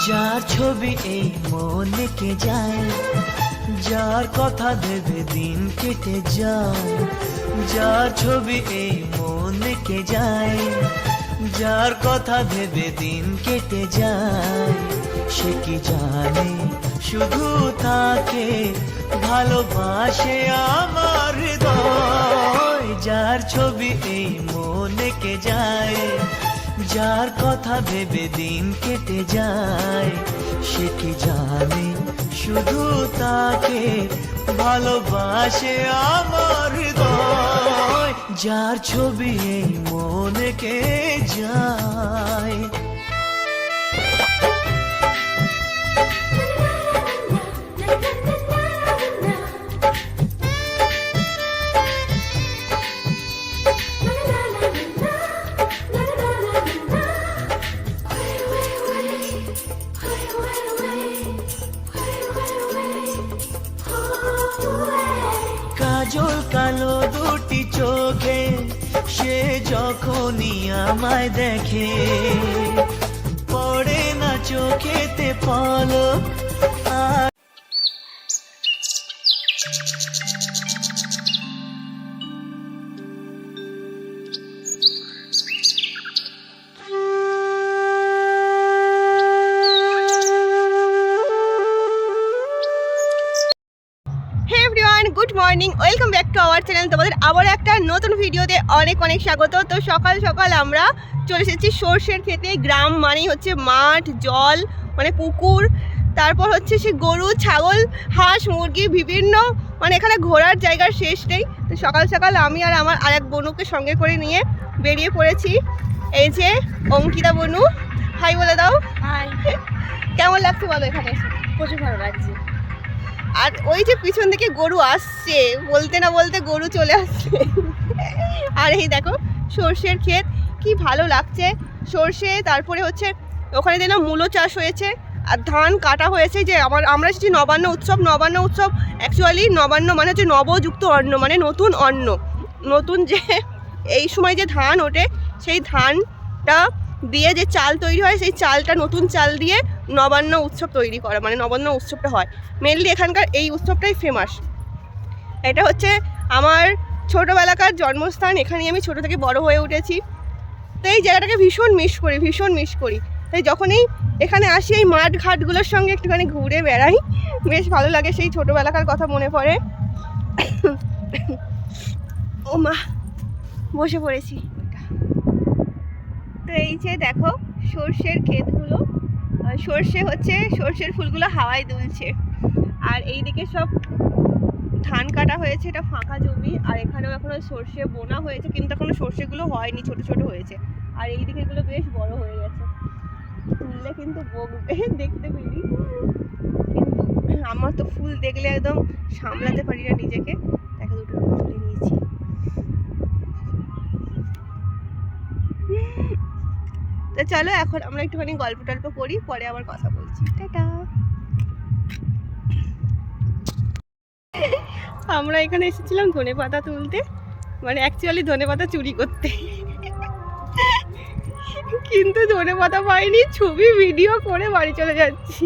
যার ছবি এই মনে কে যায়, যার কথা ভেবে দিন কেটে যায়। যার ছবি এই মনে কে যায়, যার কথা ভেবে দিন কেটে যায়। সে কি জানে শুধু তাকে ভালোবাসে আমার হৃদয়। যার ছবি এই মনে কে যায়, যার কথা ভেবে দিন কেটে যায়। সে কি জানে শুধু তাকে ভালোবাসে আমার হৃদয়। যার ছবি এই মনে কে যায়। কাজল কালো দুটি চোখে সে যখনই আমায় দেখে, পড়ে না চোখেতে পলক। Good morning, welcome back to our channel. তোমাদের আবার একটা নতুন ভিডিওতে অনেক অনেক স্বাগত। তো সকাল সকাল আমরা চলে এসেছি সর্ষের ক্ষেতে। গ্রাম মানেই হচ্ছে মাঠ, জল, মানে পুকুর, তারপর হচ্ছে সে গরু, ছাগল, হাঁস, মুরগি, বিভিন্ন, মানে এখানে ঘোরার জায়গার শেষ নেই। তো সকাল সকাল আমি আর আমার আরেক বনুকে সঙ্গে করে নিয়ে বেরিয়ে পড়েছি। এই যে অঙ্কিতা বনু, হাই বলে দাও। হাই। কেমন লাগছে বলো এখানে এসে? প্রচুর ভালো লাগছে। আর ওই যে পিছন থেকে গরু আসছে, বলতে না বলতে গরু চলে আসছে। আর এই দেখো সর্ষের ক্ষেত, কি ভালো লাগছে। সর্ষে, তারপরে হচ্ছে ওখানে দেখলাম মূলো চাষ হয়েছে আর ধান কাটা হয়েছে। যে আমরা এসেছি নবান্ন উৎসব। নবান্ন উৎসব অ্যাকচুয়ালি নবান্ন মানে হচ্ছে নবযুক্ত অন্ন, মানে নতুন অন্ন। নতুন যে এই সময় যে ধান ওঠে, সেই ধানটা দিয়ে যে চাল তৈরি হয়, সেই চালটা নতুন চাল দিয়ে নবান্ন উৎসব তৈরি করা, মানে নবান্ন উৎসবটা হয়। মেনলি এখানকার এই উৎসবটাই ফেমাস। এটা হচ্ছে আমার ছোটোবেলাকার জন্মস্থান, এখানেই আমি ছোটো থেকে বড় হয়ে উঠেছি। তো এই জায়গাটাকে ভীষণ মিস করি। তাই যখনই এখানে আসি এই মাঠ ঘাটগুলোর সঙ্গে একটুখানি ঘুরে বেড়াই, বেশ ভালো লাগে, সেই ছোটোবেলাকার কথা মনে পড়ে। ও মা, বসে পড়েছি। তো এই যে দেখো সর্ষের ক্ষেতগুলো, সর্ষের ফুলগুলো হাওয়ায় দুলছে। আর এইদিকে সব ধান কাটা হয়েছে, এটা ফাঁকা জমি। আর এখানেও এখনো সর্ষে বোনা হয়েছে, কিন্তু এখনো সর্ষেগুলো হয়নি, ছোট ছোট হয়েছে। আর এইদিকে এগুলো বেশ বড় হয়ে গেছে, তুললে কিন্তু বকবে দেখতে পেলি। কিন্তু আমার তো ফুল দেখলে একদম সামলাতে পারি না নিজেকে। দেখো দুটো তুলে নিয়েছি। তো চলো এখন আমরা একটুখানি গল্প টল্প করি, পরে আবার কথা বলছি। টাটা। আমরা এখানে এসেছিলাম ধনেপাতা তুলতে, মানে অ্যাকচুয়ালি ধনেপাতা চুরি করতে। কিন্তু ধনেপাতা পাইনি, ছবি ভিডিও করে বাড়ি চলে যাচ্ছি।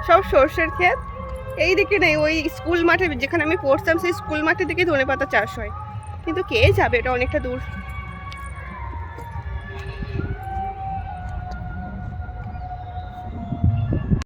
সব সর্ষের ক্ষেত এই দিকে নেই, ওই স্কুল মাঠে যেখানে আমি পড়তাম সেই স্কুল মাঠে থেকে ধনেপাতা চাষ হয়। কিন্তু কে যাবে, এটা অনেকটা দূর।